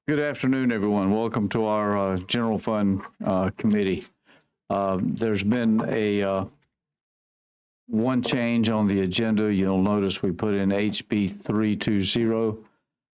Good afternoon, everyone. Welcome to our General Fund Committee. There's been a one change on the agenda. You'll notice we put in HB 320.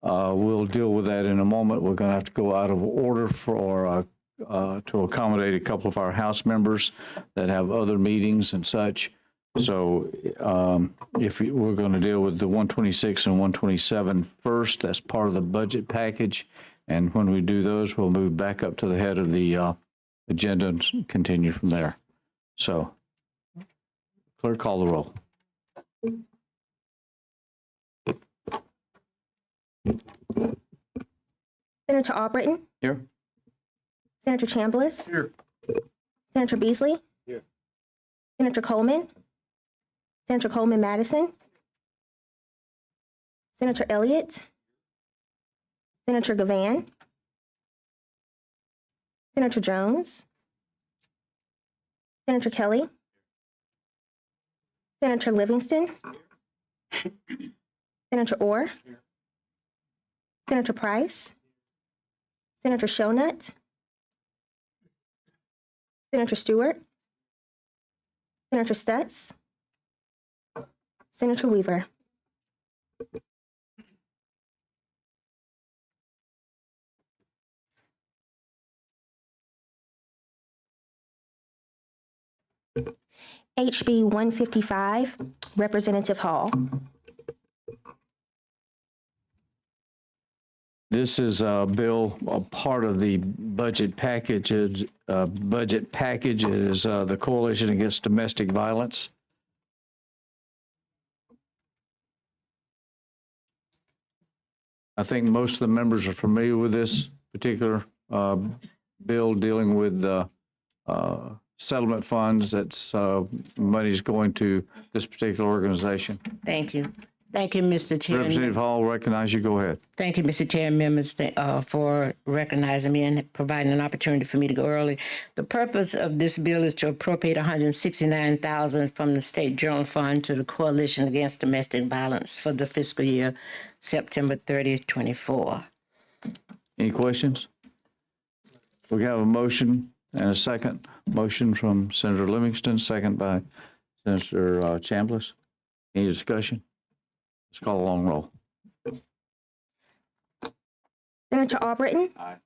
We'll deal with that in a moment. We're going to have to go out of order for to accommodate a couple of our House members that have other meetings and such. So we're going to deal with the 126 and 127 first, that's part of the budget package. And when we do those, we'll move back up to the head of the agenda and continue from there. So, clerk, call the roll. Senator Albritton? Here. Senator Chambliss? Here. Senator Beasley? Here. Senator Coleman? Senator Coleman Madison? Senator Elliott? Senator Gavan? Senator Jones? Senator Kelly? Senator Livingston? Senator Orr? Senator Price? Senator Shonut? Senator Stewart? Senator Stutz? Senator Weaver? HB 155, Representative Hall. This is a bill, a part of the budget package. It is the Coalition Against Domestic Violence. I think most of the members are familiar with this particular bill dealing with settlement funds. That's money's going to this particular organization. Thank you. Thank you, Mr. Chair. Representative Hall, recognize you. Go ahead. Thank you, Mr. Chair and members, for recognizing me and providing an opportunity for me to go early. The purpose of this bill is to appropriate $169,000 from the State General Fund to the Coalition Against Domestic Violence for the fiscal year September 30th, 24. Any questions? We have a motion and a second. Motion from Senator Livingston, second by Senator Chambliss. Any discussion? Let's call a long roll. Senator Albritton? Aye.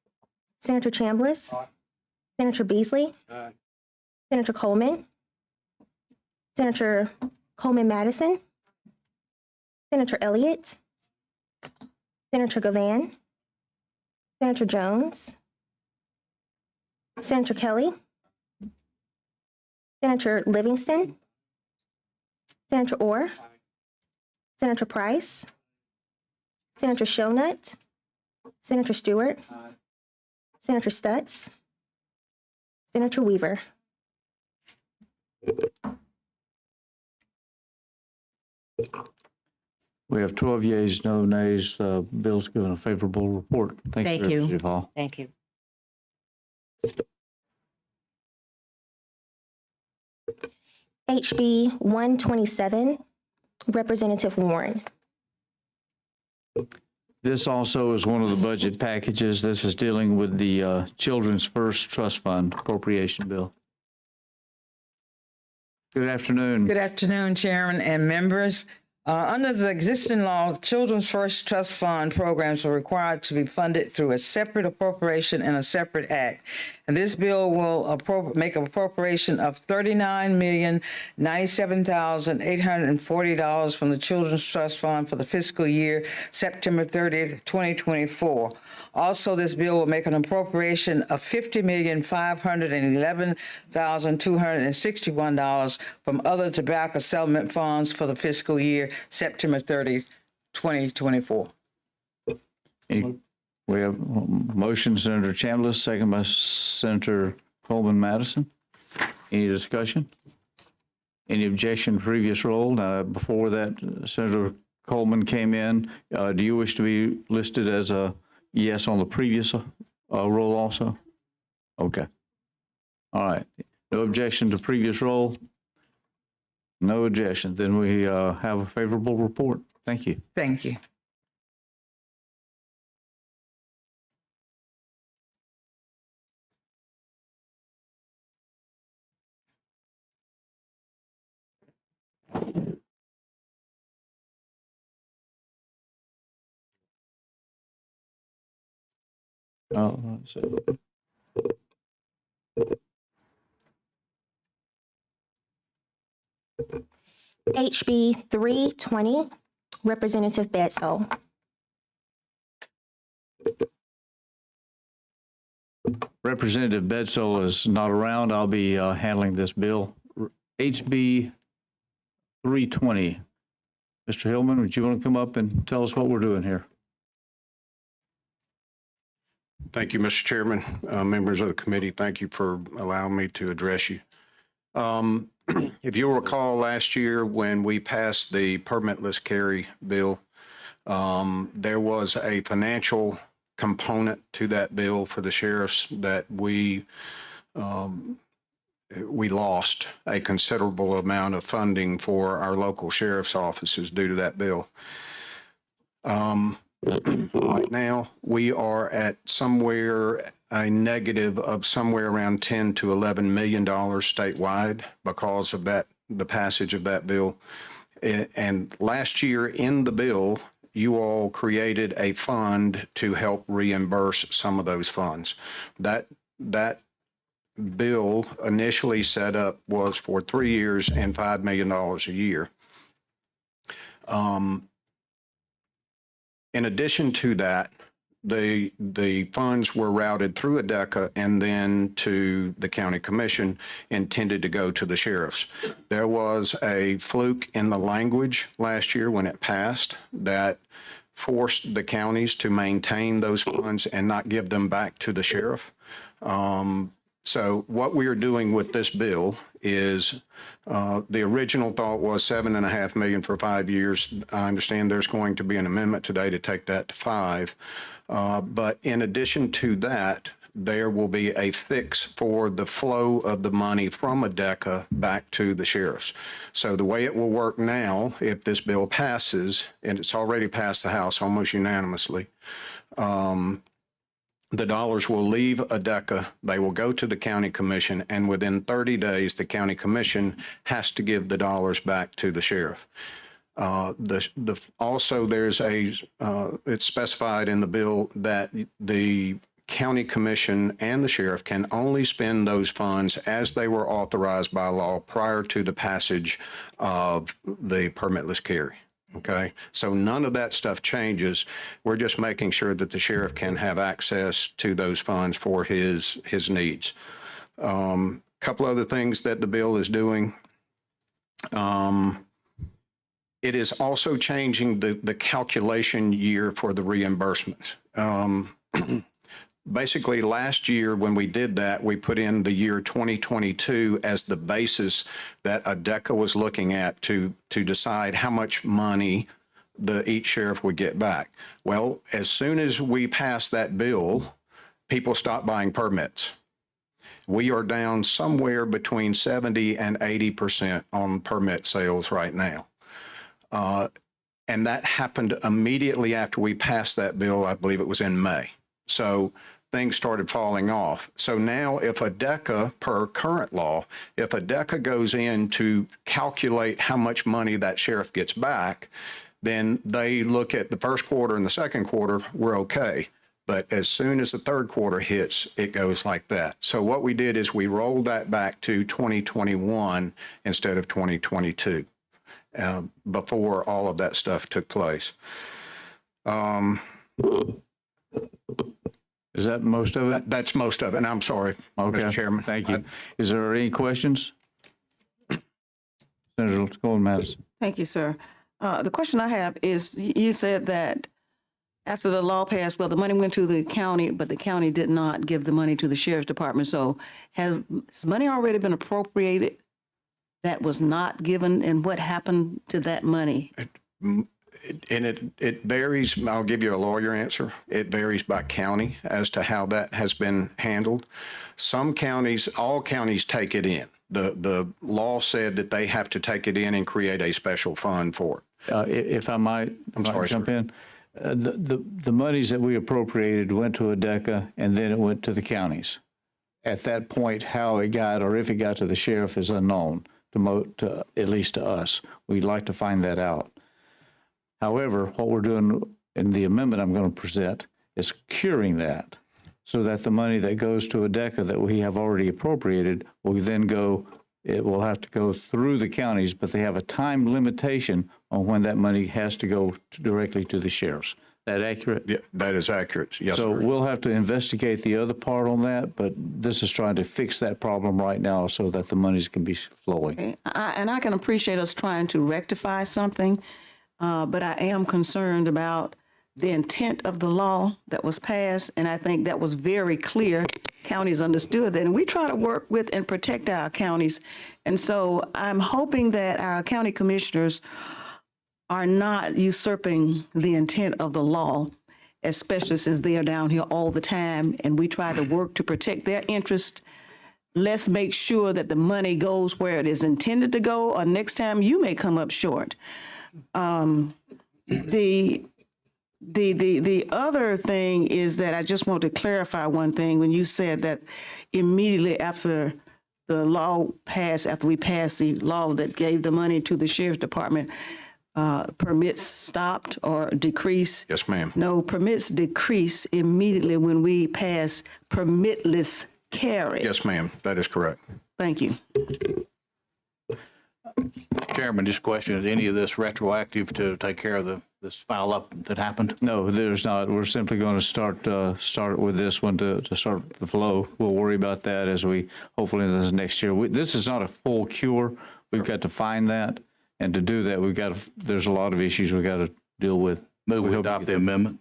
Senator Chambliss? Aye. Senator Beasley? Aye. Senator Coleman? Senator Coleman Madison? Senator Elliott? Senator Gavan? Senator Jones? Senator Kelly? Senator Livingston? Senator Orr? Senator Price? Senator Shonut? Senator Stewart? Senator Stutz? Senator Weaver? We have 12 yeas, no nays. Bill's given a favorable report. Thank you, Representative Hall. Thank you. HB 127, Representative Warren. This also is one of the budget packages. This is dealing with the Children's First Trust Fund appropriation bill. Good afternoon. Good afternoon, Chairman and members. Under the existing law, Children's First Trust Fund programs are required to be funded through a separate appropriation and a separate act. And this bill will make an appropriation of $39,097,840 from the Children's Trust Fund for the fiscal year September 30th, 2024. Also, this bill will make an appropriation of $50,511,261 from other tobacco settlement funds for the fiscal year September 30th, 2024. We have motion, Senator Chambliss, second by Senator Coleman Madison. Any discussion? Any objection to previous roll? Now, before that, Senator Coleman came in. Do you wish to be listed as a yes on the previous roll also? Okay. All right. No objection to previous roll? No objection. Then we have a favorable report. Thank you. Thank you. let's see. HB 320, Representative Bedsole. Representative Bedsole is not around. I'll be handling this bill. HB 320. Mr. Hillman, would you want to come up and tell us what we're doing here? Thank you, Mr. Chairman. Members of the committee, thank you for allowing me to address you. If you'll recall last year when we passed the permitless carry bill, there was a financial component to that bill for the sheriffs that we lost a considerable amount of funding for our local sheriff's offices due to that bill. Right now, we are at somewhere a negative of somewhere around $10 to $11 million statewide because of that, the passage of that bill. And last year in the bill, you all created a fund to help reimburse some of those funds. That bill initially set up was for 3 years and $5 million a year. In addition to that, the funds were routed through ADECA and then to the county commission intended to go to the sheriffs. There was a fluke in the language last year when it passed that forced the counties to maintain those funds and not give them back to the sheriff. So what we are doing with this bill is the original thought was $7.5 million for 5 years. I understand there's going to be an amendment today to take that to 5. But in addition to that, there will be a fix for the flow of the money from ADECA back to the sheriffs. So the way it will work now, if this bill passes, and it's already passed the House almost unanimously, the dollars will leave ADECA, they will go to the county commission, and within 30 days, the county commission has to give the dollars back to the sheriff. Also, there's it's specified in the bill that the county commission and the sheriff can only spend those funds as they were authorized by law prior to the passage of the permitless carry. Okay, so none of that stuff changes. We're just making sure that the sheriff can have access to those funds for his needs. Couple other things that the bill is doing. It is also changing the calculation year for the reimbursements. Basically, last year when we did that, we put in the year 2022 as the basis that ADECA was looking at to decide how much money each sheriff would get back. Well, as soon as we passed that bill, people stopped buying permits. We are down somewhere between 70 and 80% on permit sales right now. And that happened immediately after we passed that bill. I believe it was in May. So things started falling off. So now if ADECA, per current law, if ADECA goes in to calculate how much money that sheriff gets back, then they look at the first quarter and the second quarter, we're okay. But as soon as the third quarter hits, it goes like that. So what we did is we rolled that back to 2021 instead of 2022, before all of that stuff took place. Is that most of it? That's most of it, and I'm sorry, Okay. Mr. Chairman. Thank you. Is there any questions? Senator Coleman Madison. Thank you, sir. The question I have is, you said that after the law passed, well, the money went to the county, but the county did not give the money to the sheriff's department. So has money already been appropriated that was not given, and what happened to that money? And it varies. I'll give you a lawyer answer. It varies by county as to how that has been handled. Some counties, all counties take it in. The law said that they have to take it in and create a special fund for it. If I might, jump sir. in. The monies that we appropriated went to ADECA and then it went to the counties. At that point, how it got or if it got to the sheriff is unknown, to at least to us. We'd like to find that out. However, what we're doing in the amendment I'm going to present is curing that. so that the money that goes to ADECA that we have already appropriated will then go, it will have to go through the counties, but they have a time limitation on when that money has to go directly to the sheriffs. That accurate? Yeah, that is accurate. Yes, So sir. we'll have to investigate the other part on that, but this is trying to fix that problem right now so that the monies can be flowing. And I can appreciate us trying to rectify something, but I am concerned about the intent of the law that was passed, and I think that was very clear. Counties understood that, and we try to work with and protect our counties. And so I'm hoping that our county commissioners are not usurping the intent of the law, especially since they are down here all the time, and we try to work to protect their interest. Let's make sure that the money goes where it is intended to go, or next time you may come up short. The other thing is that I just want to clarify one thing. When you said that immediately after the law passed, after we passed the law that gave the money to the sheriff's department, permits stopped or decreased. Yes, ma'am. No, permits decrease immediately when we pass permitless carry. Yes, ma'am. That is correct. Thank you. Chairman, this question, is any of this retroactive to take care of this foul up that happened? No, there's not. We're simply going to start with this one to start the flow. We'll worry about that as we hopefully in this next year. This is not a full cure. We've got to find that, and to do that, there's a lot of issues we got to deal with. Move We we hope adopt you- the amendment.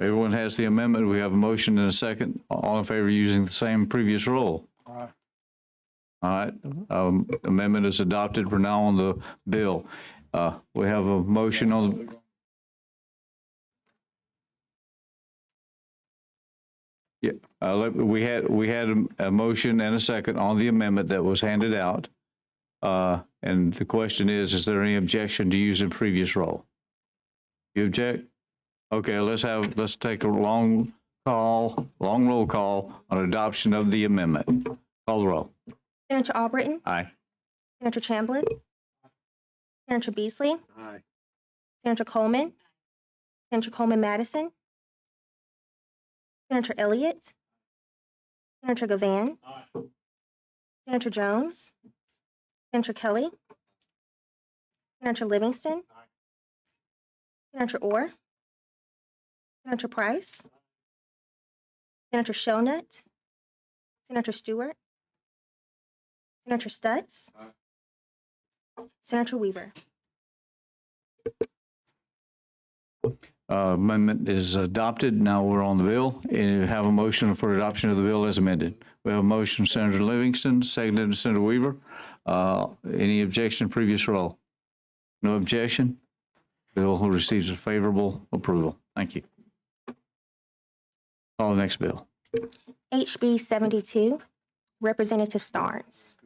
Everyone has the amendment. We have a motion and a second. All in favor using the same previous roll? All right. Amendment is adopted. We're now on the bill. We have a motion on. Yeah, we had a motion and a second on the amendment that was handed out. And the question is there any objection to using previous roll? You object? Okay, let's take a long roll call on adoption of the amendment. Call the roll. Senator Albritton? Aye. Senator Chambliss? Senator Beasley? Aye. Senator Coleman? Senator Coleman-Madison? Senator Elliott? Senator Gavan? Senator Jones? Senator Kelly? Senator Livingston? Senator Orr? Senator Price? Senator Shelnut? Senator Stewart? Senator Stutz? Senator Weaver? Amendment is adopted. Now we're on the bill. And we have a motion for adoption of the bill as amended. We have a motion from Senator Livingston, seconded by Senator Weaver. Any objection to previous roll? No objection. Bill receives a favorable approval. Thank you. Call the next bill. HB 72, Representative Starnes.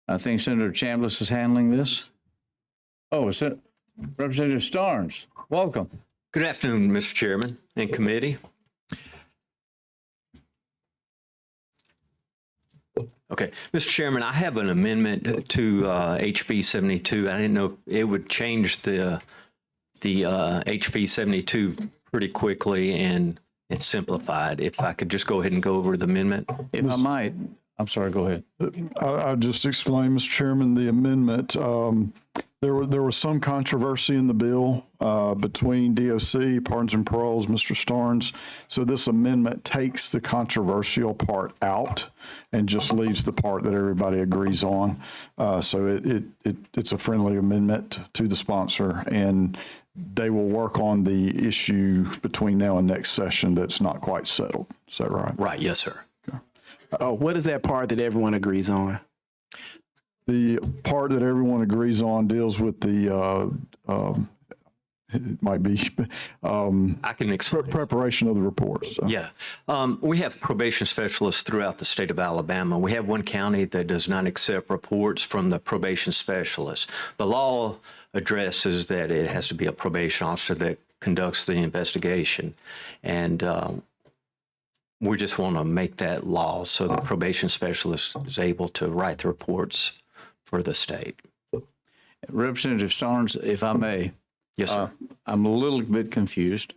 I think Senator Chambliss is handling this. Oh, Representative Starnes, welcome. Good afternoon, Mr. Chairman and committee. Okay, Mr. Chairman, I have an amendment to HB 72. I didn't know if it would change the HB 72 pretty quickly and simplified. If I could just go ahead and go over the amendment. If I might, I'm sorry, go ahead. I'll just explain, Mr. Chairman, the amendment. There was some controversy in the bill between DOC, Pardons and Paroles, Mr. Starnes. So this amendment takes the controversial part out and just leaves the part that everybody agrees on. So it's a friendly amendment to the sponsor, and they will work on the issue between now and next session that's not quite settled. Is that right? Right, yes, sir. What is that part that everyone agrees on? The part that everyone agrees on deals with the, it might be, I can explain. preparation of the reports. So. Yeah. We have probation specialists throughout the state of Alabama. We have one county that does not accept reports from the probation specialist. The law addresses that it has to be a probation officer that conducts the investigation. And we just want to make that law so the probation specialist is able to write the reports for the state. Representative Starnes, if I may. Yes, sir. I'm a little bit confused.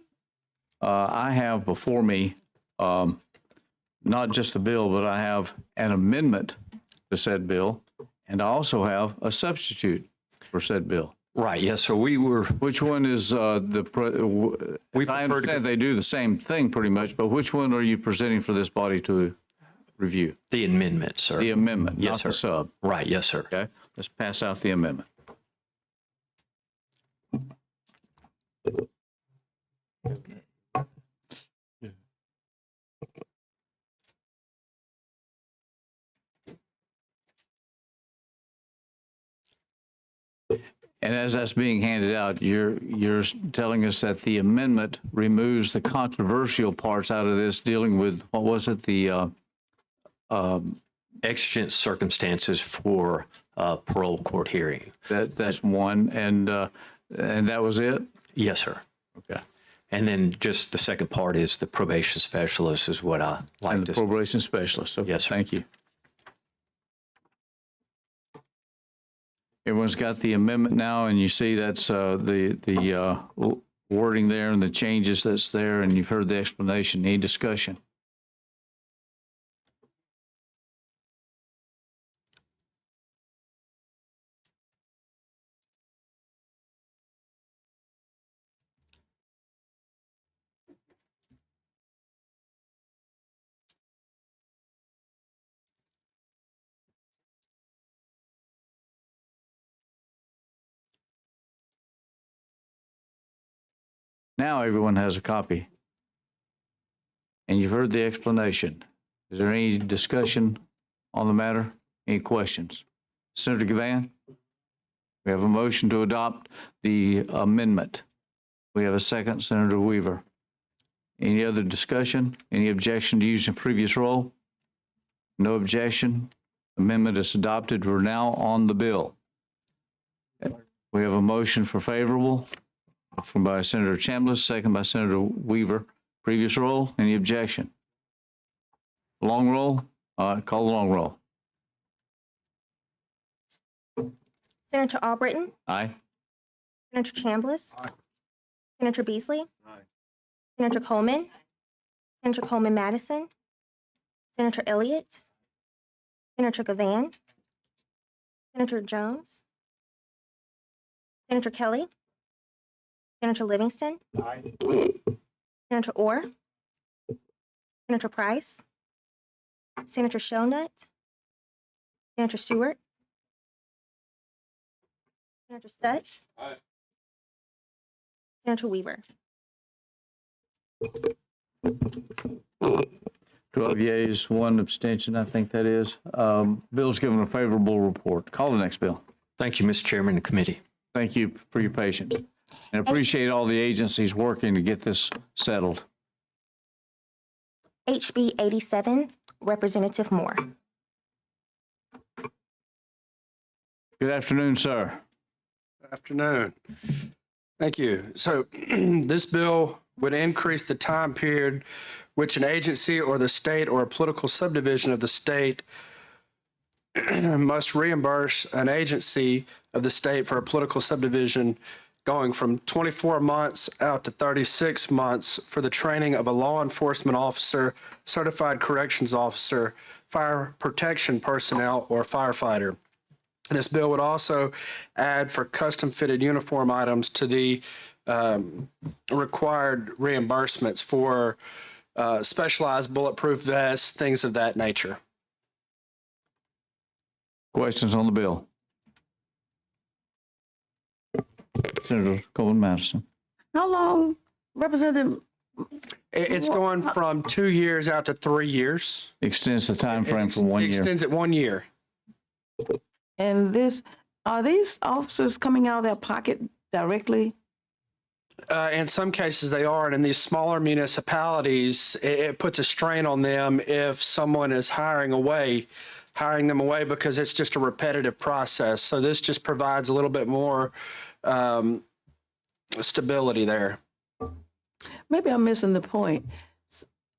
I have before me not just the bill, but I have an amendment to said bill, and I also have a substitute for said bill. Right, yes, sir. We were, Which one is I prefer to understand they do the same thing pretty much, but which one are you presenting for this body to review? the amendment, sir. The amendment, Yes, not the sir. sub. Right, yes, sir. Okay, let's pass out the amendment. And as that's being handed out, you're telling us that the amendment removes the controversial parts out of this, dealing with, what was it, the Exigent circumstances for parole court hearing. that's one, and that was it? Yes, sir. Okay. And then just the second part is the probation specialist is what I like And the to. probation specialist. Okay, Yes, sir. thank you. Everyone's got the amendment now, and you see that's the wording there and the changes that's there, and you've heard the explanation. Any discussion? Now everyone has a copy. And you've heard the explanation. Is there any discussion on the matter? Any questions? Senator Gavan? We have a motion to adopt the amendment. We have a second, Senator Weaver. Any other discussion? Any objection to using previous roll? No objection. Amendment is adopted. We're now on the bill. We have a motion for favorable from by Senator Chambliss, second by Senator Weaver. Previous roll, any objection? Long roll? Call the long roll. Senator Albritton? Aye. Senator Chambliss? Senator Beasley? Senator Coleman? Senator Coleman Madison? Senator Elliott? Senator Gavan? Senator Jones? Senator Kelly? Senator Livingston? Senator Orr? Senator Price? Senator Shellnut? Senator Stewart? Senator Stutz? Senator Weaver? 12 yeas, 1 abstention, I think that is. Bill's given a favorable report. Call the next bill. Thank you, Mr. Chairman and committee. Thank you for your patience. And appreciate all the agencies working to get this settled. HB 87, Representative Moore. Good afternoon, sir. Afternoon. Thank you. So this bill would increase the time period which an agency or the state or a political subdivision of the state must reimburse an agency of the state for a political subdivision, going from 24 months out to 36 months for the training of a law enforcement officer, certified corrections officer, fire protection personnel, or firefighter. This bill would also add for custom-fitted uniform items to the required reimbursements for specialized bulletproof vests, things of that nature. Questions on the bill? Senator Coleman Madison. How long, Representative? It's going from 2 years out to 3 years. Extends the time frame from 1 year. Extends it 1 year. And are these officers coming out of their pocket directly? In some cases they are, and in these smaller municipalities, it puts a strain on them if someone is hiring them away because it's just a repetitive process. So this just provides a little bit more stability there. Maybe I'm missing the point.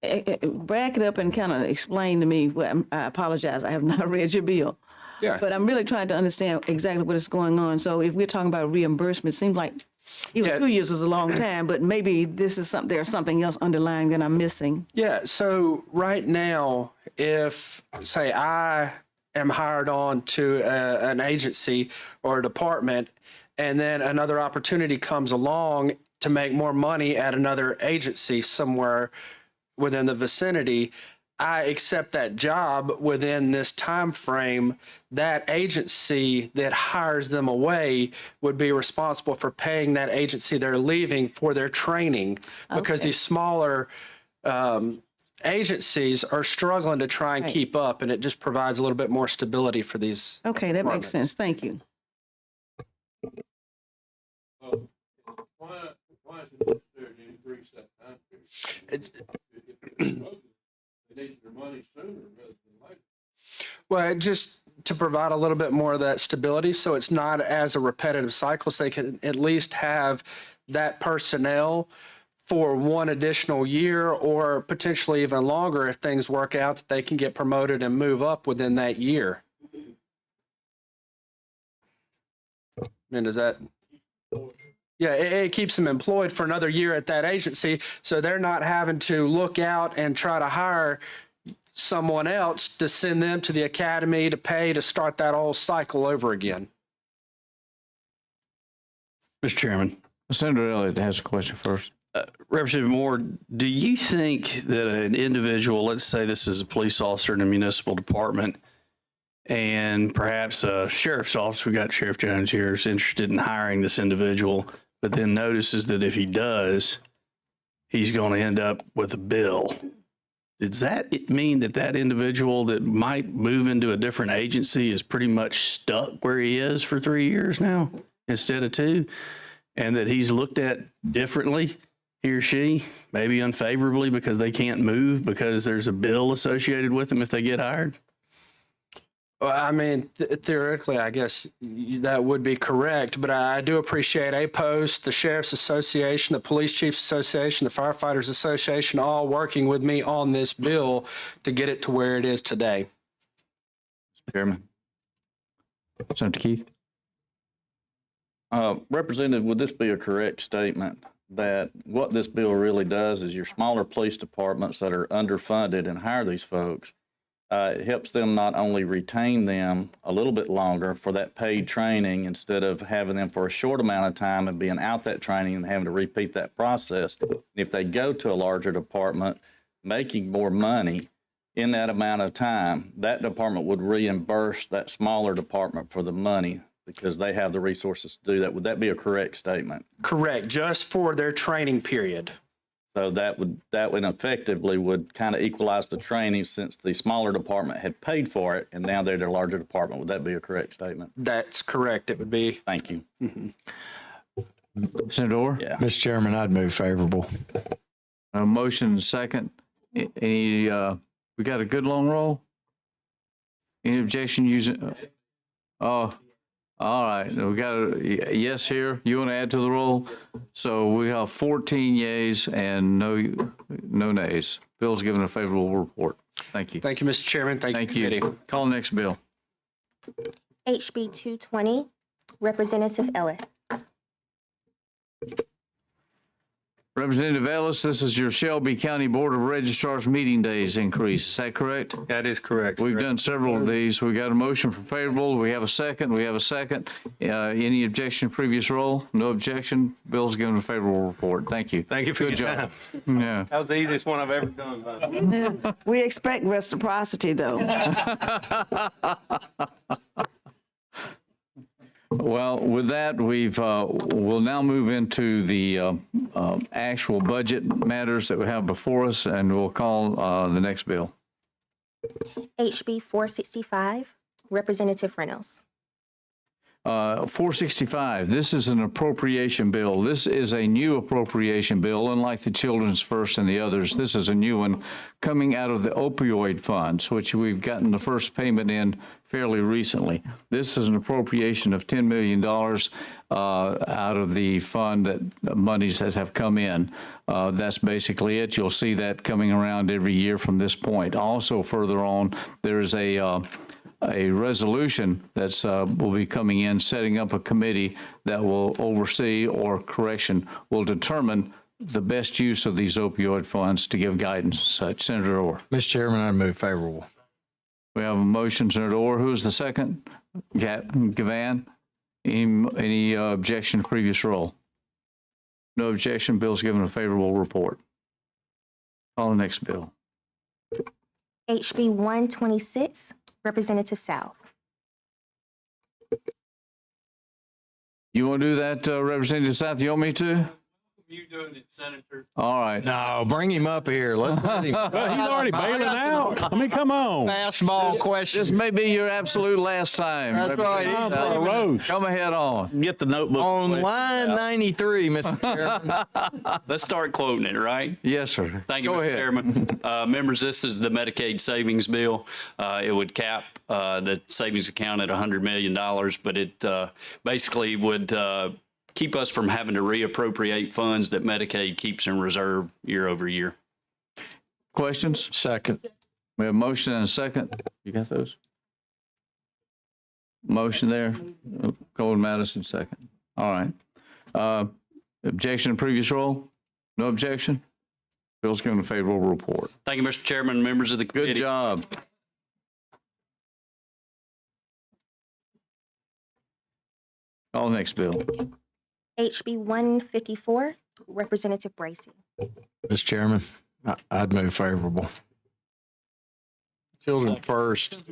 Back it up and kind of explain to me. I apologize. I have not read your bill. Yeah. But I'm really trying to understand exactly what is going on. So if we're talking about reimbursement, it seems like Even Yeah. 2 years is a long time, but maybe this is something, there's something else underlying that I'm missing. Yeah, so right now, if, say, I am hired on to an agency or a department, and then another opportunity comes along to make more money at another agency somewhere within the vicinity, I accept that job within this time frame. That agency that hires them away would be responsible for paying that agency they're leaving for their training, because Okay. these smaller agencies are struggling to try and Right. keep up, and it just provides a little bit more stability for these. Okay, that makes departments. sense. Thank you. Well, just to provide a little bit more of that stability, so it's not as a repetitive cycle, so they can at least have that personnel for one additional year, or potentially even longer if things work out, that they can get promoted and move up within that year. And does that? Yeah, it keeps them employed for another year at that agency, so they're not having to look out and try to hire someone else to send them to the academy to pay to start that whole cycle over again. Mr. Chairman, Senator Elliott has a question first. Representative Moore, do you think that an individual, let's say this is a police officer in a municipal department, and perhaps a sheriff's office, we got Sheriff Jones here, is interested in hiring this individual, but then notices that if he does, he's going to end up with a bill. Does that mean that that individual that might move into a different agency is pretty much stuck where he is for 3 years now instead of 2, and that he's looked at differently, he or she, maybe unfavorably because they can't move because there's a bill associated with them if they get hired? Well, I mean, theoretically, I guess that would be correct, but I do appreciate APOS, the Sheriff's Association, the Police Chiefs Association, the Firefighters Association, all working with me on this bill to get it to where it is today. Chairman. Senator Keith. Representative, would this be a correct statement that what this bill really does is your smaller police departments that are underfunded and hire these folks, it helps them not only retain them a little bit longer for that paid training instead of having them for a short amount of time and being out that training and having to repeat that process. If they go to a larger department, making more money in that amount of time, that department would reimburse that smaller department for the money because they have the resources to do that. Would that be a correct statement? Correct, just for their training period. So that would effectively would kind of equalize the training since the smaller department had paid for it and now they're the larger department. Would that be a correct statement? That's correct, it would be. Thank you. Senator Orr? Yeah. Mr. Chairman, I'd move favorable. A motion and second. Any, we got a good long roll? Any objection using, all right, we got a yes here. You want to add to the roll? So we have 14 yeas and no nays. Bill's given a favorable report. Thank you. Thank you, Mr. Chairman. Thank you, Thank you. committee. Call next bill. HB 220, Representative Ellis. Representative Ellis, this is your Shelby County Board of Registrars meeting days increase. Is that correct? That is correct. We've done several of these. We got a motion for favorable. We have a second. We have a second. Any objection to previous roll? No objection. Bill's given a favorable report. Thank you. Thank you for Good your job. time. Yeah. That was the easiest one I've ever done. We expect reciprocity, though. Well, with that, we'll now move into the actual budget matters that we have before us, and we'll call the next bill. HB 465, Representative Reynolds. 465, this is an appropriation bill. This is a new appropriation bill, unlike the Children's First and the others. This is a new one coming out of the opioid funds, which we've gotten the first payment in fairly recently. This is an appropriation of $10 million out of the fund that monies that have come in. That's basically it. You'll see that coming around every year from this point. Also, further on, there is a a resolution that's will be coming in, setting up a committee that will oversee or correction will determine the best use of these opioid funds to give guidance and such. Senator Orr. Mr. Chairman, I'd move favorable. We have a motion, Senator Orr. Who is the second? Gavan. Any objection to previous roll? No objection. Bill's given a favorable report. Call the next bill. HB 126, Representative South. You want to do that, Representative South? You want me to? You doing it, Senator? All right. No, bring him up here. Let's let him. Well, he's already bailing out. I mean, come on. Fastball questions. This may be your absolute last time. That's right. Representative I'm South. for roast. Come ahead on. Get the notebook. On please. line 93, Mr. Chairman. Let's start quoting it, right? Yes, sir. Thank you, Go Mr. ahead. Chairman. Members, this is the Medicaid savings bill. It would cap the savings account at $100 million, but it basically would keep us from having to reappropriate funds that Medicaid keeps in reserve year over year. Questions? Second. We have a motion and a second. You got those? Motion there. Golden Madison, second. All right. Objection to previous roll? No objection? Bill's given a favorable report. Thank you, Mr. Chairman, members of the committee. Good job. Call the next bill. HB 154, Representative Bracy. Mr. Chairman, I'd move favorable. Children first.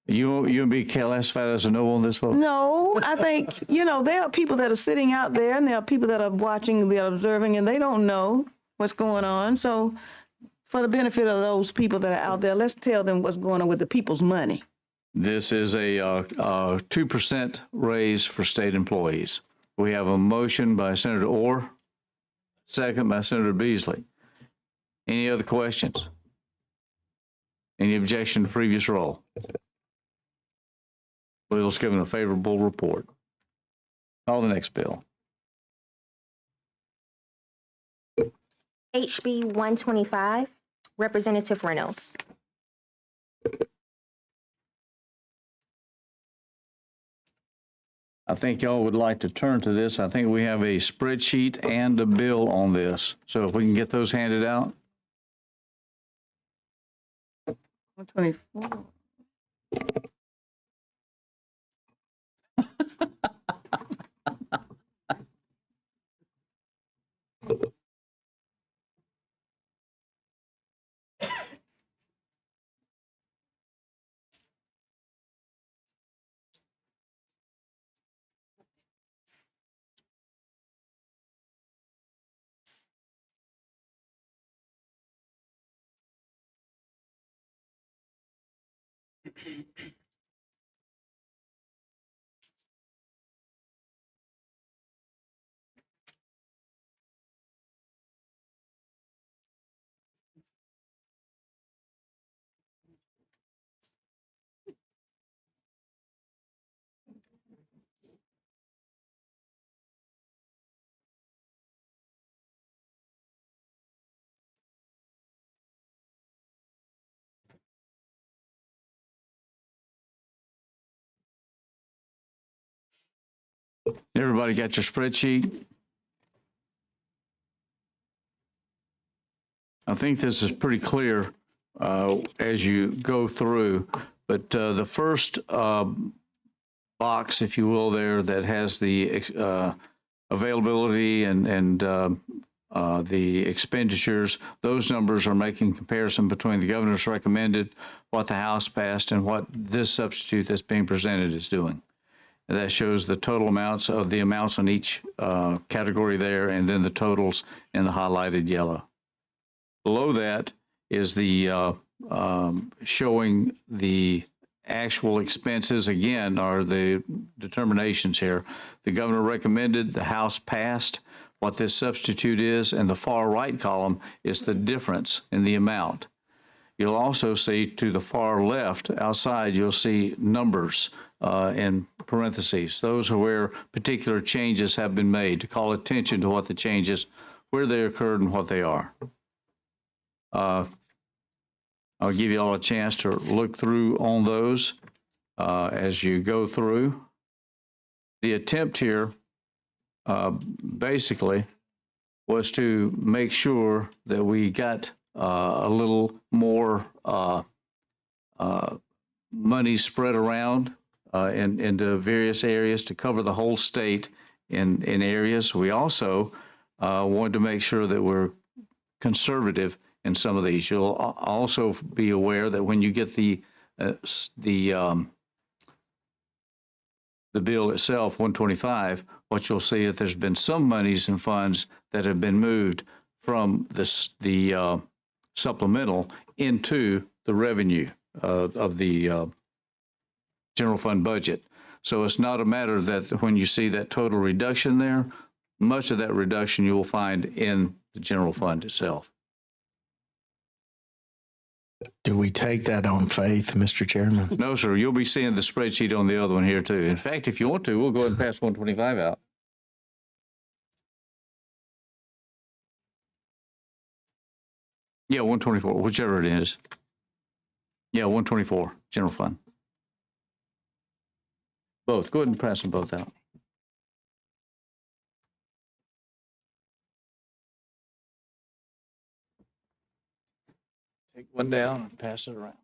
You be classified as a no on this vote? No, I think, there are people that are sitting out there and there are people that are watching, they're observing, and they don't know what's going on. So for the benefit of those people that are out there, let's tell them what's going on with the people's money. This is a 2% raise for state employees. We have a motion by Senator Orr, second by Senator Beasley. Any other questions? Any objection to previous roll? Bill's given a favorable report. Call the next bill. HB 125, Representative Reynolds. I think y'all would like to turn to this. I think we have a spreadsheet and a bill on this. So if we can get those handed out. 124. Everybody got your spreadsheet? I think this is pretty clear as you go through, but the first box, if you will, there that has the availability and the expenditures, those numbers are making comparison between the governor's recommended, what the House passed, and what this substitute that's being presented is doing. And that shows the total amounts of the amounts on each category there, and then the totals in the highlighted yellow. Below that is the showing the actual expenses, again, are the determinations here. The governor recommended, the House passed, what this substitute is, and the far right column is the difference in the amount. You'll also see to the far left outside, you'll see numbers in parentheses. Those are where particular changes have been made to call attention to what the changes, where they occurred and what they are. All I'll give you all a chance to look through on those as you go through. The attempt here basically was to make sure that we got a little more money spread around into various areas to cover the whole state in areas. We also wanted to make sure that we're conservative in some of these. You'll also be aware that when you get the bill itself, 125, what you'll see is there's been some monies and funds that have been moved from the supplemental into the revenue of the general fund budget. So it's not a matter that when you see that total reduction there, much of that reduction you will find in the general fund itself. Do we take that on faith, Mr. Chairman? No, sir. You'll be seeing the spreadsheet on the other one here too. In fact, if you want to, we'll go ahead and pass 125 out. Yeah, 124, whichever it is. Yeah, 124, general fund. Both. Go ahead and pass them both out. Take one down and pass it around.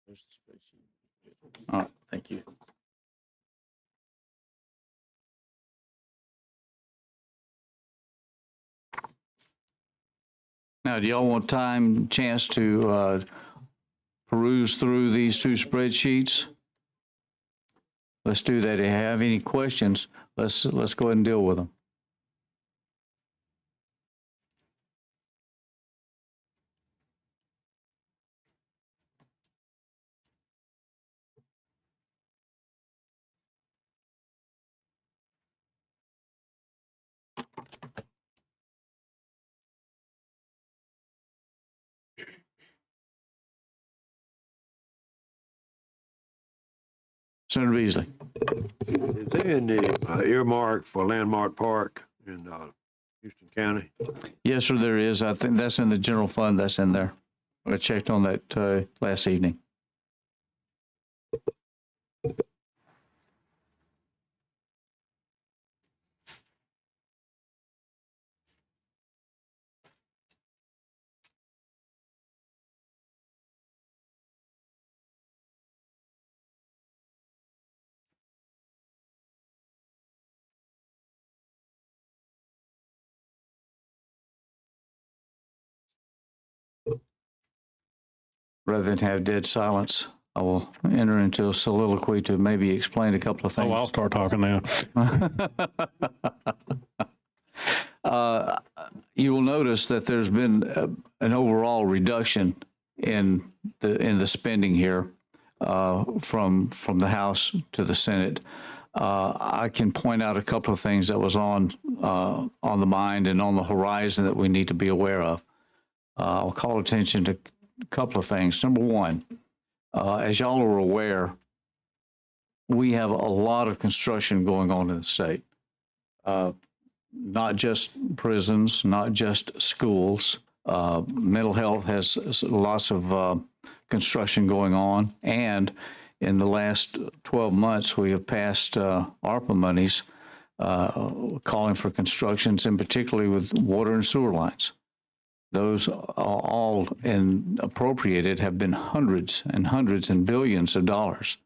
There's the spreadsheet. All right, thank you. Now, do y'all want time, chance to peruse through these two spreadsheets? Let's do that. If you have any questions, let's go ahead and deal with them. Senator Beasley. Is there any earmark for Landmark Park in Houston County? Yes, sir, there is. I think that's in the general fund. That's in there. I checked on that last evening. Rather than have dead silence, I will enter into a soliloquy to maybe explain a couple of things. Oh, I'll start talking now. You will notice that there's been an overall reduction in the spending here from the House to the Senate. I can point out a couple of things that was on the mind and on the horizon that we need to be aware of. I'll call attention to a couple of things. Number one, as y'all are aware, we have a lot of construction going on in the state. Not just prisons, not just schools. Mental health has lots of construction going on. And in the last 12 months, we have passed ARPA monies calling for constructions, and particularly with water and sewer lines. Those all appropriated have been hundreds and hundreds and billions of dollars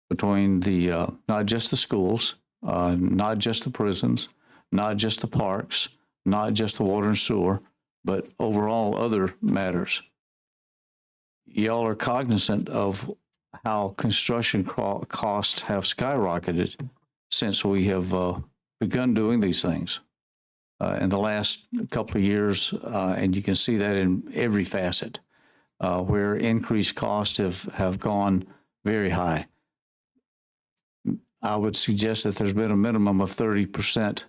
between the not just the schools, not just the prisons, not just the parks, not just the water and sewer, but overall other matters. Y'all are cognizant of how construction costs have skyrocketed since we have begun doing these things in the last couple of years, and you can see that in every facet where increased costs have gone very high. I would suggest that there's been a minimum of 30%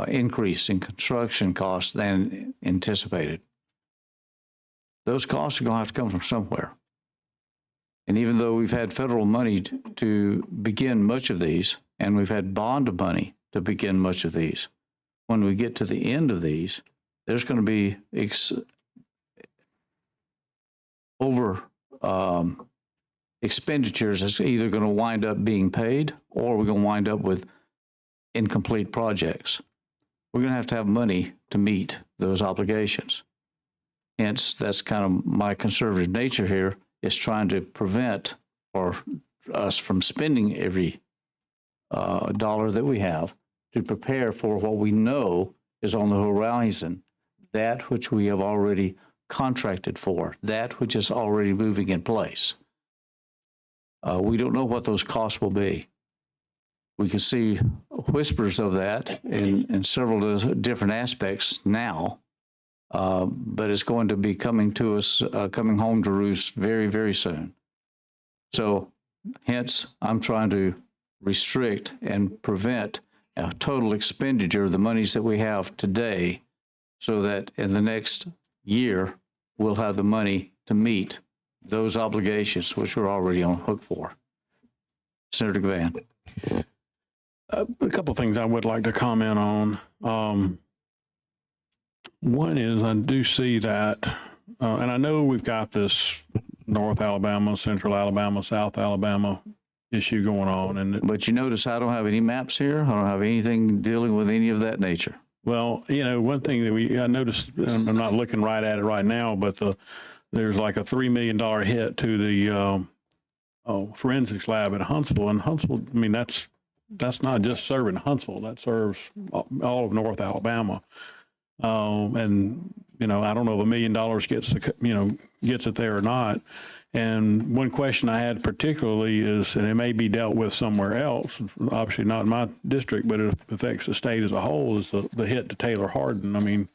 increase in construction costs than anticipated. Those costs are going to have to come from somewhere. And even though we've had federal money to begin much of these, and we've had bond money to begin much of these, when we get to the end of these, there's going to be expenditures that's either going to wind up being paid or we're going to wind up with incomplete projects. We're going to have money to meet those obligations. Hence, that's kind of my conservative nature here, is trying to prevent us from spending every dollar that we have to prepare for what we know is on the horizon, that which we have already contracted for, that which is already moving in place. We don't know what those costs will be. We can see whispers of that in several different aspects now, but it's going to be coming to us, coming home to roost very, very soon. So hence, I'm trying to restrict and prevent a total expenditure of the monies that we have today so that in the next year, we'll have the money to meet those obligations which we're already on hook for. Senator Gavan. A couple of things I would like to comment on. One is I do see that, and I know we've got this North Alabama, Central Alabama, South Alabama issue going on. But you notice I don't have any maps here. I don't have anything dealing with any of that nature. Well, you know, one thing that I noticed, and I'm not looking right at it right now, but there's like a $3 million hit to the forensics lab at Huntsville. And Huntsville, I mean, that's not just serving Huntsville. That serves all of North Alabama. And, you know, I don't know if $1 million gets it there or not. And one question I had particularly is, and it may be dealt with somewhere else, obviously not in my district, but it affects the state as a whole, is the hit to Taylor Hardin. I mean,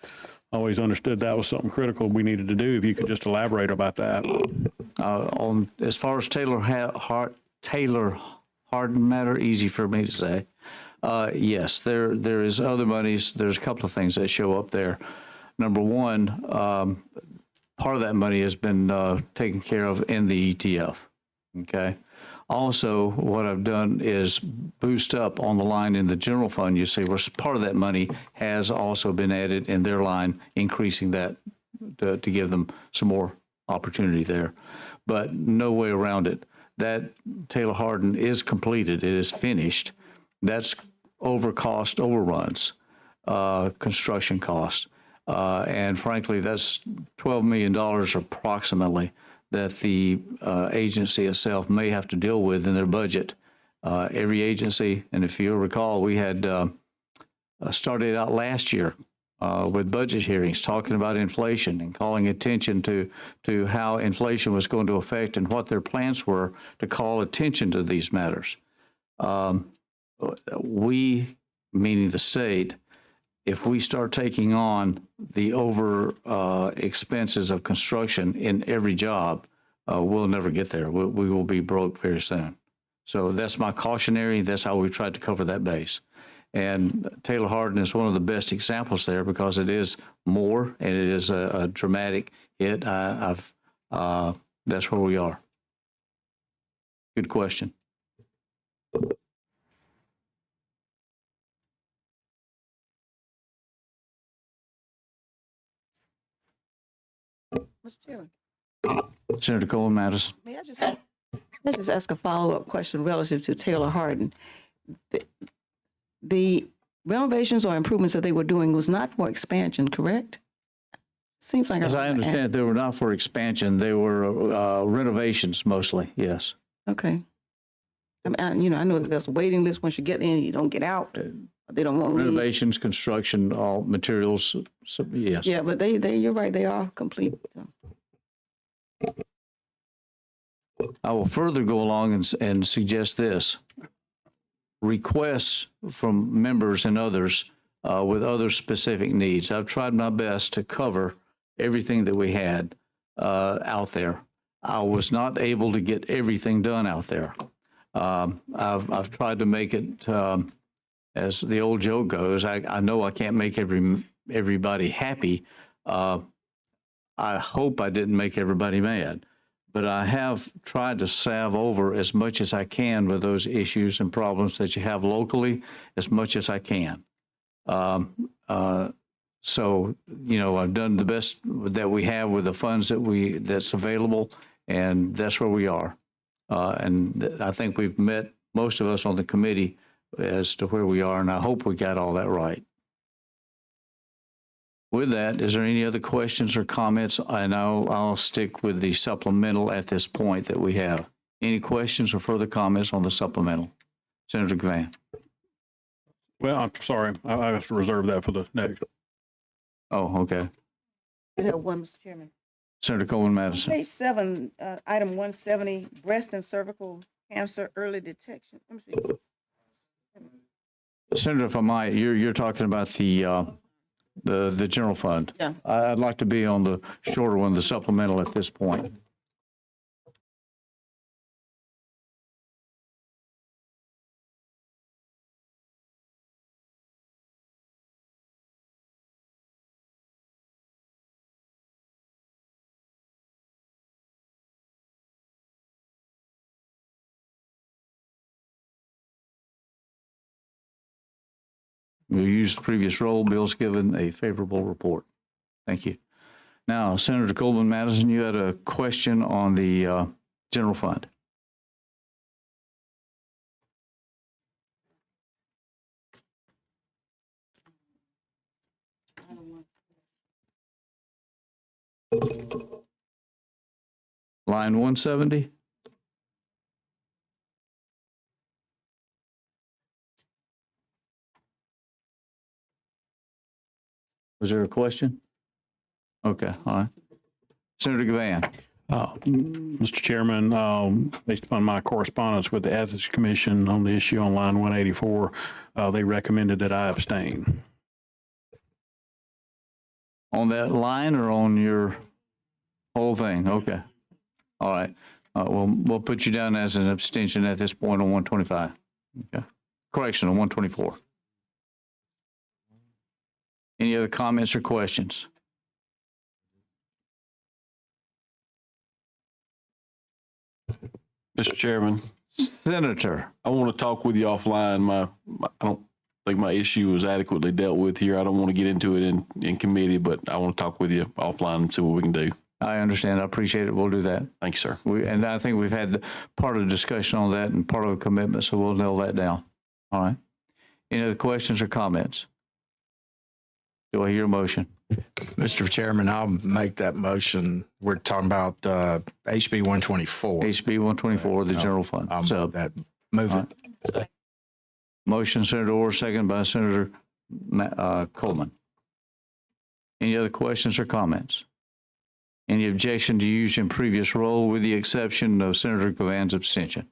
I always understood that was something critical we needed to do. If you could just elaborate about that. As far as Taylor Hardin matter, easy for me to say. Yes, there is other monies. There's a couple of things that show up there. Number one, part of that money has been taken care of in the ETF, okay? Also, what I've done is boost up on the line in the general fund, you see, where part of that money has also been added in their line, increasing that to give them some more opportunity there. But no way around it. That Taylor Hardin is completed. It is finished. That's over cost overruns, construction costs. And frankly, that's $12 million approximately that the agency itself may have to deal with in their budget. Every agency, and if you'll recall, we had started out last year with budget hearings talking about inflation and calling attention to how inflation was going to affect and what their plans were to call attention to these matters. We, meaning the state, if we start taking on the over expenses of construction in every job, we'll never get there. We will be broke very soon. So that's my cautionary. That's how we tried to cover that base. And Taylor Hardin is one of the best examples there because it is more and it is a dramatic hit. That's where we are. Good question. Mr. Chairman. Senator Coleman Madison. May I just ask a follow-up question relative to Taylor Hardin? The renovations or improvements that they were doing was not for expansion, correct? Seems like as I understand it, they were not for expansion. They were renovations mostly, yes. Okay. I know that there's a waiting list. Once you get in, you don't get out. They don't want to leave. Renovations, construction, all materials, so, yes. Yeah, but you're right, they are complete. So. I will further go along and suggest this. Requests from members and others with other specific needs. I've tried my best to cover everything that we had out there. I was not able to get everything done out there. I've tried to make it, as the old joke goes, I know I can't make everybody happy. I hope I didn't make everybody mad. But I have tried to salve over as much as I can with those issues and problems that you have locally, as much as I can. So, I've done the best that we have with the funds that's available, and that's where we are. And I think we've met, most of us on the committee, as to where we are, and I hope we got all that right. With that, is there any other questions or comments? And I'll stick with the supplemental at this point that we have. Any questions or further comments on the supplemental? Senator Gavan. Well, I'm sorry. I have to reserve that for the next. Oh, okay. I have one, Mr. Chairman. Senator Coleman Madison. Page 7, item 170, breast and cervical cancer early detection. Let me see. Senator, if I might, you're talking about the general fund. Yeah. I'd like to be on the shorter one, the supplemental at this point. We'll use the previous roll. Bill's given a favorable report. Thank you. Now, Senator Coleman Madison, you had a question on the general fund. Line 170. Was there a question? Okay, all right. Senator Gavan. Mr. Chairman, based upon my correspondence with the Ethics Commission on the issue on line 184, they recommended that I abstain. On that line or on your whole thing? Okay. All right. We'll put you down as an abstention at this point on 125. Okay. Correction on 124. Any other comments or questions? Mr. Chairman. Senator. I want to talk with you offline. I don't think my issue was adequately dealt with here. I don't want to get into it in committee, but I want to talk with you offline and see what we can do. I understand. I appreciate it. We'll do that. Thank you, sir. And I think we've had part of the discussion on that and part of a commitment, so we'll nail that down. All right. Any other questions or comments? Do I hear a motion? Mr. Chairman, I'll make that motion. We're talking about HB 124. HB 124, the general fund. So that move it. Motion, Senator Orr, second by Senator Coleman. Any other questions or comments? Any objection to use in previous role with the exception of Senator Gavan's abstention?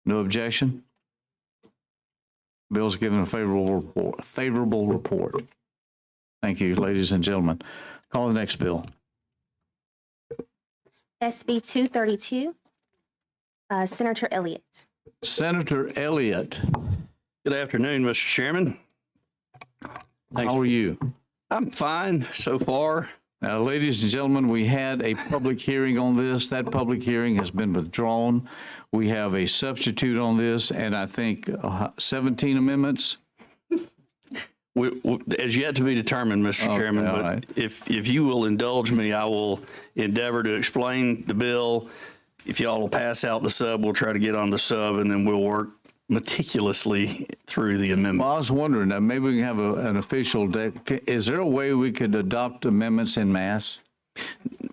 No objection? Bill's given a favorable report. Thank you, ladies and gentlemen. Call the next bill. SB 232, Senator Elliott. Senator Elliott. Good afternoon, Mr. Chairman. How are you? I'm fine so far. Now, ladies and gentlemen, we had a public hearing on this. That public hearing has been withdrawn. We have a substitute on this, and I think 17 amendments. As yet to be determined, Mr. Chairman, but right. if you will indulge me, I will endeavor to explain the bill. If y'all will pass out the sub, we'll try to get on the sub, and then we'll work meticulously through the amendment. Well, I was wondering, maybe we can have an official, is there a way we could adopt amendments en masse?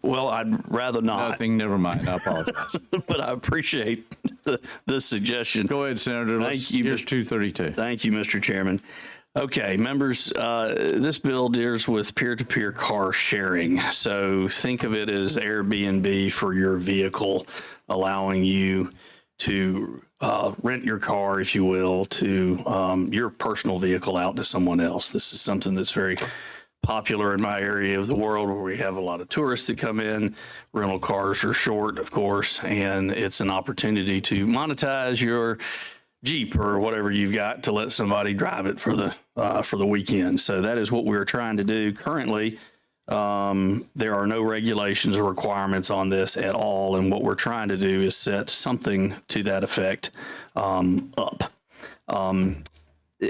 Well, I'd rather not. Nothing, never mind, I apologize. But I appreciate this suggestion. Go ahead, Senator. Thank you. Here's 232. Thank you, Mr. Chairman. Okay, members, this bill deals with peer-to-peer car sharing. So think of it as Airbnb for your vehicle, allowing you to rent your car, if you will, to your personal vehicle out to someone else. This is something that's very popular in my area of the world where we have a lot of tourists that come in. Rental cars are short, of course, and it's an opportunity to monetize your Jeep or whatever you've got to let somebody drive it for the weekend. So that is what we're trying to do currently. There are no regulations or requirements on this at all, and what we're trying to do is set something to that effect up.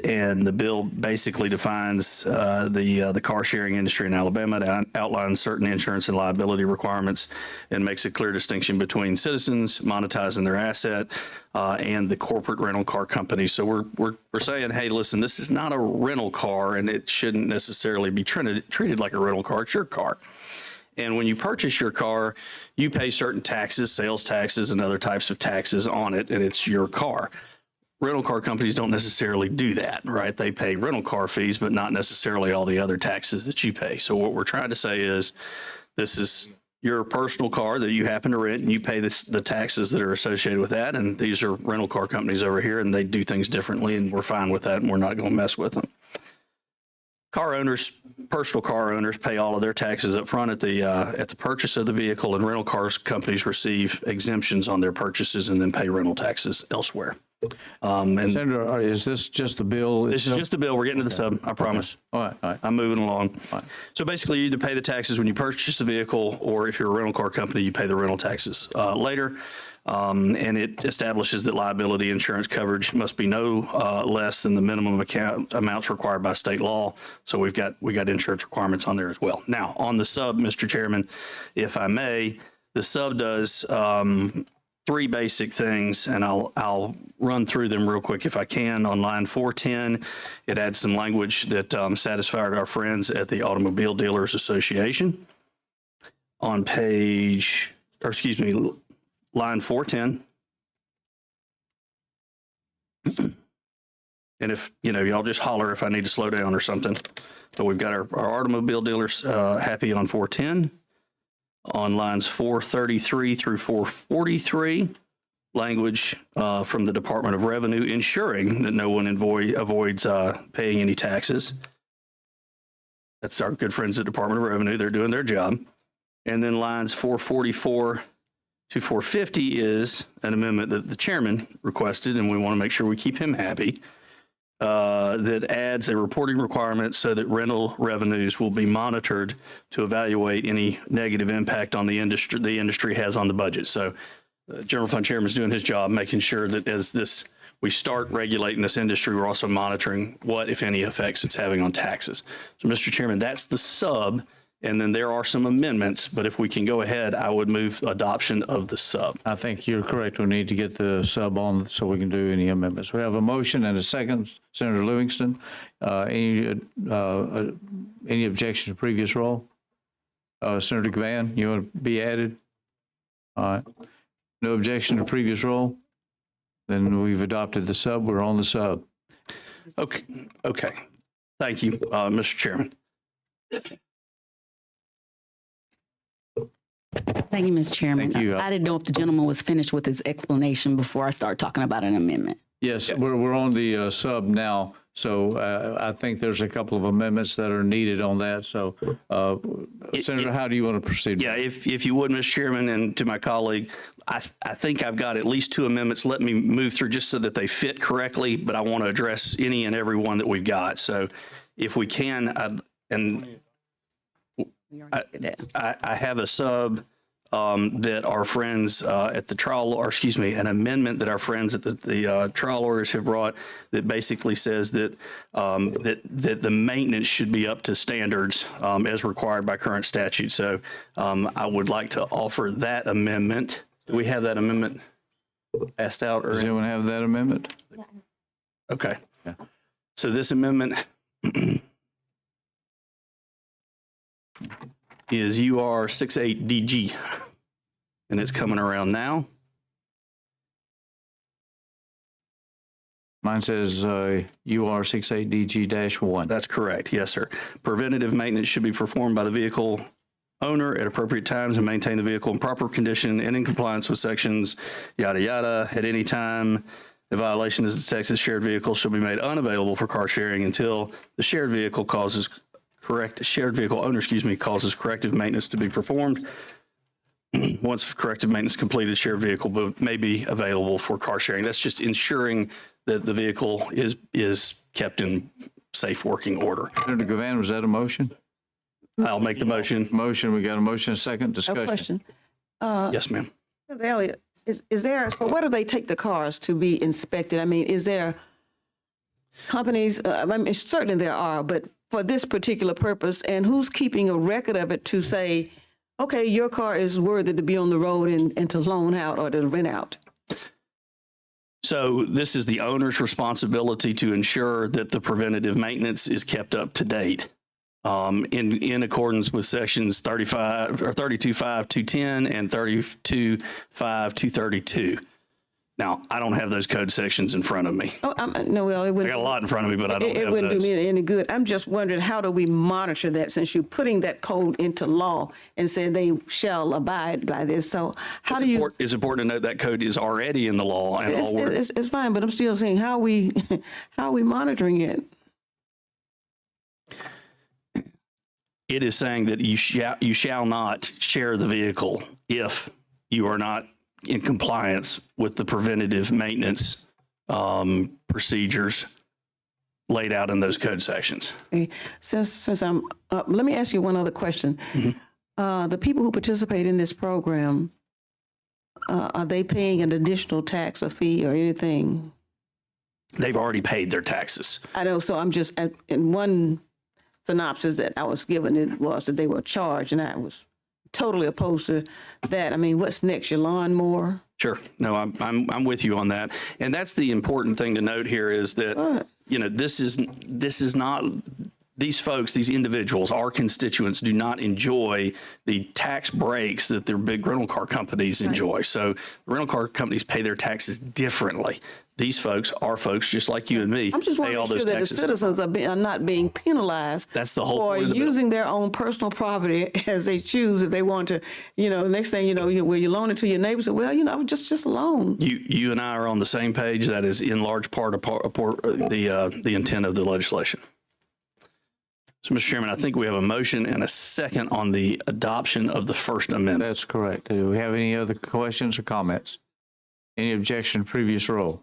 And the bill basically defines the car sharing industry in Alabama. It outlines certain insurance and liability requirements and makes a clear distinction between citizens monetizing their asset and the corporate rental car companies. So we're saying, hey, listen, this is not a rental car, and it shouldn't necessarily be treated like a rental car. It's your car. And when you purchase your car, you pay certain taxes, sales taxes, and other types of taxes on it, and it's your car. Rental car companies don't necessarily do that, right? They pay rental car fees, but not necessarily all the other taxes that you pay. So what we're trying to say is this is your personal car that you happen to rent, and you pay the taxes that are associated with that. And these are rental car companies over here, and they do things differently, and we're fine with that, and we're not going to mess with them. Car owners, personal car owners, pay all of their taxes up front at the purchase of the vehicle, and rental cars companies receive exemptions on their purchases and then pay rental taxes elsewhere. And Senator, is this just the bill? this is just the bill. We're getting to the sub, I promise. All right, all right. I'm moving along. Right. So basically, you either pay the taxes when you purchase the vehicle, or if you're a rental car company, you pay the rental taxes later. And it establishes that liability insurance coverage must be no less than the minimum amounts required by state law. So we got insurance requirements on there as well. Now, on the sub, Mr. Chairman, if I may, the sub does three basic things, and I'll run through them real quick if I can. On line 410, it adds some language that satisfied our friends at the Automobile Dealers Association. On line 410. And if, y'all just holler if I need to slow down or something. But we've got our automobile dealers happy on 410. On lines 433 through 443, language from the Department of Revenue ensuring that no one avoids paying any taxes. That's our good friends at the Department of Revenue. They're doing their job. And then lines 444 to 450 is an amendment that the chairman requested, and we want to make sure we keep him happy, that adds a reporting requirement so that rental revenues will be monitored to evaluate any negative impact on the industry has on the budget. So the General Fund Chairman is doing his job, making sure that as we start regulating this industry, we're also monitoring what, if any, effects it's having on taxes. So, Mr. Chairman, that's the sub. And then there are some amendments, but if we can go ahead, I would move adoption of the sub. I think you're correct. We need to get the sub on so we can do any amendments. We have a motion and a second. Senator Livingston, any objection to previous roll? Senator Gavan, you want to be added? All right. No objection to previous roll? Then we've adopted the sub. We're on the sub. Okay. Thank you, Mr. Chairman. Thank you, Mr. Chairman. Thank you. I didn't know if the gentleman was finished with his explanation before I start talking about an amendment. Yes, we're on the sub now. So I think there's a couple of amendments that are needed on that. So, Senator, how do you want to proceed? Yeah, if you would, Mr. Chairman, and to my colleague, I think I've got at least two amendments. Let me move through just so that they fit correctly, but I want to address any and every one that we've got. So if we can, I have a sub that our friends at the trial, or excuse me, an amendment that our friends at the trial lawyers have brought that basically says that that the maintenance should be up to standards as required by current statute. So I would like to offer that amendment. Do we have that amendment passed out? Or does anyone have that amendment? Okay. Yeah. So this amendment is UR 68DG, and it's coming around now. Mine says UR 68DG-1. That's correct. Yes, sir. Preventative maintenance should be performed by the vehicle owner at appropriate times and maintain the vehicle in proper condition and in compliance with sections yada yada. At any time a violation is detected, the shared vehicle shall be made unavailable for car sharing until the shared vehicle owner causes corrective maintenance to be performed. Once corrective maintenance completed, shared vehicle may be available for car sharing. That's just ensuring that the vehicle is kept in safe working order. Senator Gavan, was that a motion? I'll make the motion. Motion, we got a motion, a second A discussion. question. Yes, ma'am. Senator Elliott, is there, so where do they take the cars to be inspected? I mean, is there companies, I mean, certainly there are, but for this particular purpose, and who's keeping a record of it to say, okay, your car is worthy to be on the road and to loan out or to rent out? So this is the owner's responsibility to ensure that the preventative maintenance is kept up to date. In accordance with sections 35 or 32.5.210 and 32.5.232. Now, I don't have those code sections in front of me. Oh, no, well, it wouldn't. I got a lot in front of me, but I don't have It wouldn't those. do me any good. I'm just wondering, how do we monitor that, since you're putting that code into law and saying they shall abide by this? So how do you? It's important to note that code is already in the law, and all we're It's fine, but I'm still saying, how are we monitoring it? it is saying that you shall not share the vehicle if you are not in compliance with the preventative maintenance procedures laid out in those code sections. Okay. Since I'm up, let me ask you one other question. The people who participate in this program, are they paying an additional tax or fee or anything? They've already paid their taxes. I know, so I'm just, in one synopsis that I was given, it was that they were charged, and I was totally opposed to that. I mean, what's next, your lawnmower? Sure. No, I'm with you on that. And that's the important thing to note here is that, you know, this is not, these folks, these individuals, our constituents do not enjoy the tax breaks that their big rental car companies enjoy. So the rental car companies pay their taxes differently. These folks are folks just like you and me. I'm just pay all want to make those sure that the taxes. citizens are not being penalized That's the whole for point of the bill. using their own personal property as they choose. If they want to, you know, next thing you know, where you loan it to your neighbors, well, you know, just a loan. You and I are on the same page. That is in large part the intent of the legislation. So, Mr. Chairman, I think we have a motion and a second on the adoption of the First Amendment. That's correct. Do we have any other questions or comments? Any objection to previous rule?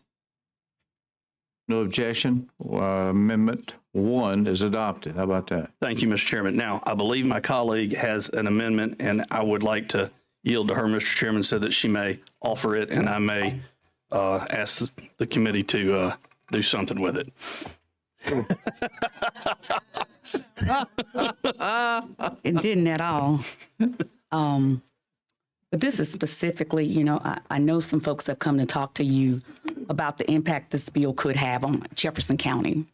No objection. Amendment 1 is adopted. How about that? Thank you, Mr. Chairman. Now, I believe my colleague has an amendment, and I would like to yield to her, Mr. Chairman, so that she may offer it, and I may ask the committee to do something with it. It didn't at all. But this is specifically, you know, I know some folks have come to talk to you about the impact this bill could have on Jefferson County.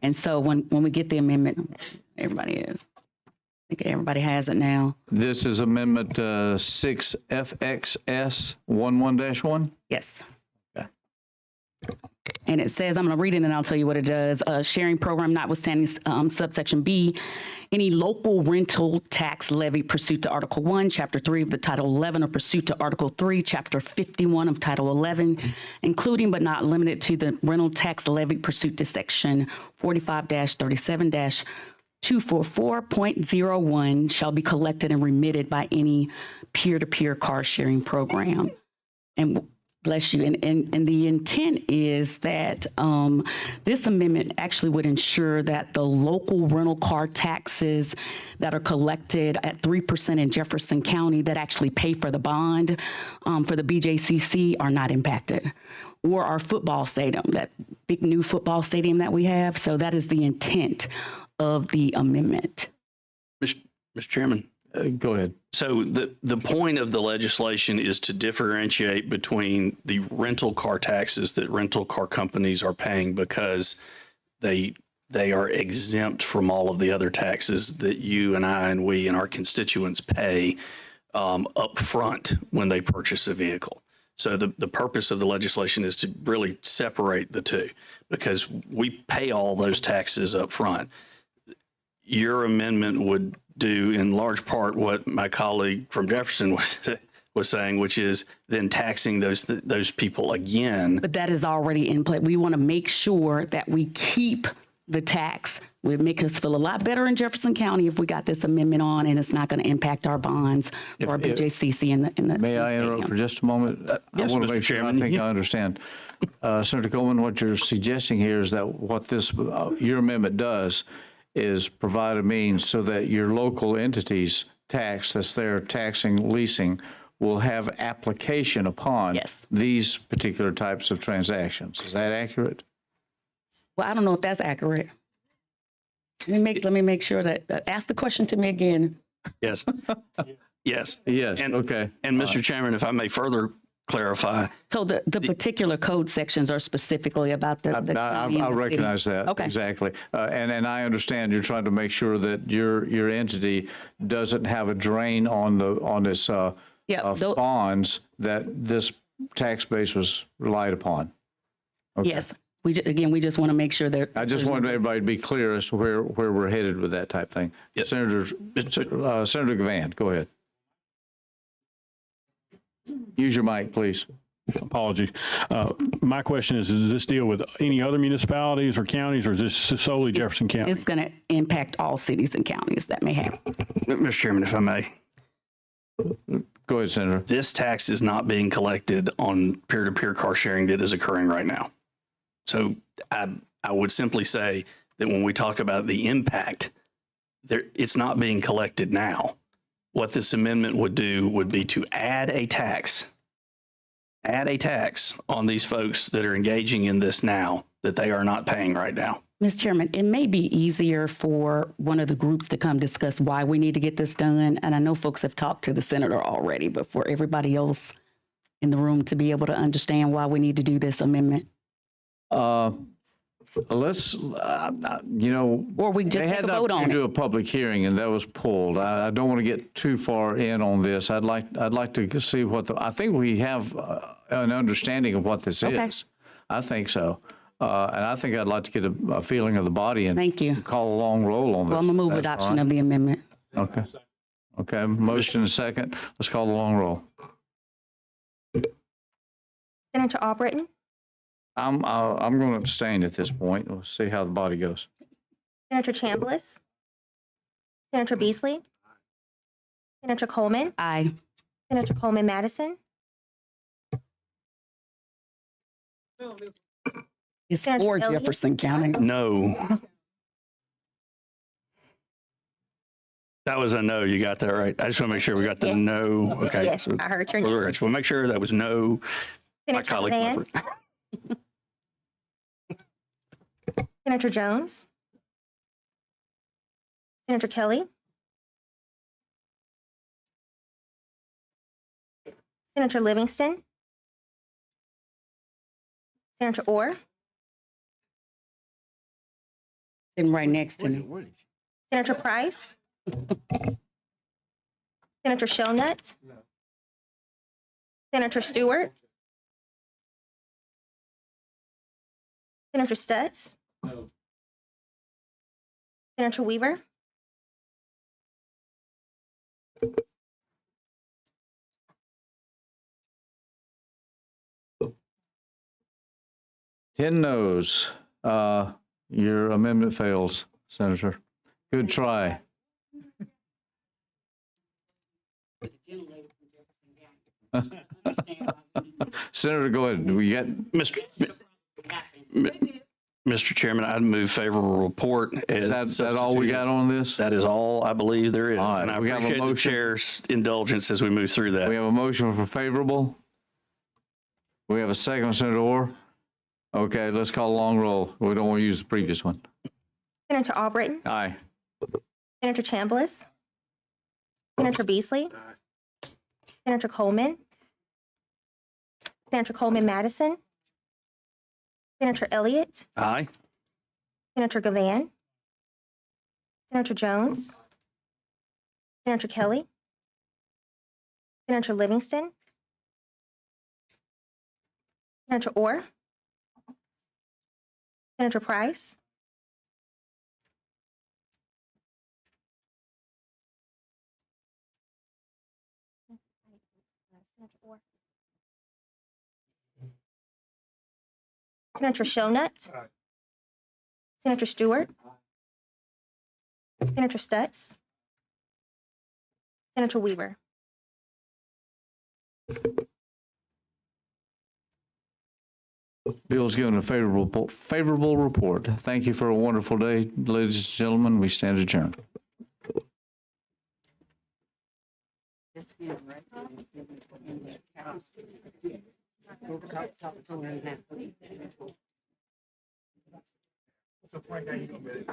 And so when we get the amendment, everybody is. I think everybody has it now. This is Amendment 6FXS11-1? Yes. Okay. And it says, I'm going to read it and I'll tell you what it does. Sharing program notwithstanding subsection B, any local rental tax levy pursuant to Article 1, Chapter 3 of the Title 11, or pursuant to Article 3, Chapter 51 of Title 11, including but not limited to the rental tax levy pursuant to Section 45-37-244.01 shall be collected and remitted by any peer-to-peer car sharing program. And bless you. And the intent is that this amendment actually would ensure that the local rental car taxes that are collected at 3% in Jefferson County that actually pay for the bond for the BJCC are not impacted, or our football stadium, that big new football stadium that we have. So that is the intent of the amendment. Mr. Chairman. Go ahead. So the point of the legislation is to differentiate between the rental car taxes that rental car companies are paying because they are exempt from all of the other taxes that you and I and we and our constituents pay up front when they purchase a vehicle. So the purpose of the legislation is to really separate the two because we pay all those taxes up front. Your amendment would do in large part what my colleague from Jefferson was saying, which is then taxing those people again. But that is already in play. We want to make sure that we keep the tax. It would make us feel a lot better in Jefferson County if we got this amendment on, and it's not going to impact our bonds or our BJCC in the. May I interrupt for just a moment? Yes, I want Mr. to make sure Chairman. I think I understand. Senator Coleman, what you're suggesting here is that what this, your amendment does is provide a means so that your local entities tax that's there taxing leasing will have application upon these particular types of transactions. Is that accurate? Well, I don't know if that's accurate. Let me make sure that ask the question to me again. Yes. Yes. Yes. Okay. And Mr. Chairman, if I may further clarify. So the particular code sections are specifically about the county I and the recognize city. that. Okay. Exactly. And I understand you're trying to make sure that your entity doesn't have a drain on this bonds that this tax base was relied upon. Okay. Yes. We just want to make sure that. I just wanted everybody to be clear as to where we're headed with that type thing. Yes. Senator Gavan, go ahead. Use your mic, please. Apologies. My question is, does this deal with any other municipalities or counties, or is this solely Jefferson County? It's going to impact all cities and counties that may have. Mr. Chairman, if I may. Go ahead, Senator. This tax is not being collected on peer-to-peer car sharing that is occurring right now. So I would simply say that when we talk about the impact, it's not being collected now. What this amendment would do would be to add a tax on these folks that are engaging in this now that they are not paying right now. Mr. Chairman, it may be easier for one of the groups to come discuss why we need to get this done. And I know folks have talked to the senator already, but for everybody else in the room to be able to understand why we need to do this amendment. Let's, or we just take a vote on it. Do a public hearing, and that was pulled. I don't want to get too far in on this. I'd like to see what I think we have an understanding of what this is. I think so, and I think I'd like to get a feeling of the body and thank you. Call a long roll on this. Well, I'm gonna move adoption of the amendment. Okay. Okay. Motion and second. Let's call the long roll. Senator Albritton? I'm going to abstain at this point. We'll see how the body goes. Senator Chambliss? Senator Beasley? Senator Coleman? Aye. Senator Coleman Madison? It's Senator for Elliott? Jefferson County. No. That was a no. You got that right. I just want to make sure we got the no. Okay. Yes, I heard your no. I just want to make sure that was no. My Senator colleague. Van? Senator Jones? Senator Kelly? Senator Livingston? Senator Orr? Sitting right next to me. Senator Price? Senator Shellnut? Senator Stewart? Senator Stutz? No. Senator Weaver? Ten noes. Your amendment fails, Senator. Good try. Senator, go ahead. We got Mr. Chairman, I'd move favorable report. Is that all we got on this? That is all I believe there is. All right, and I we have a appreciate the motion. chair's indulgence as we move through that. We have a motion for favorable. We have a second, Senator Orr. Okay, let's call a long roll. We don't want to use the previous one. Senator Albritton? Aye. Senator Chambliss? Senator Beasley? Senator Coleman? Senator Coleman Madison? Senator Elliott? Aye. Senator Gavan? Senator Jones? Senator Kelly? Senator Livingston? Senator Orr, Senator Price, Senator Shonut, Senator Stewart, Senator Stutz, Senator Weaver. Bill's given a favorable report. Thank you for a wonderful day, ladies and gentlemen. We stand adjourned. What's the point now you gonna get it?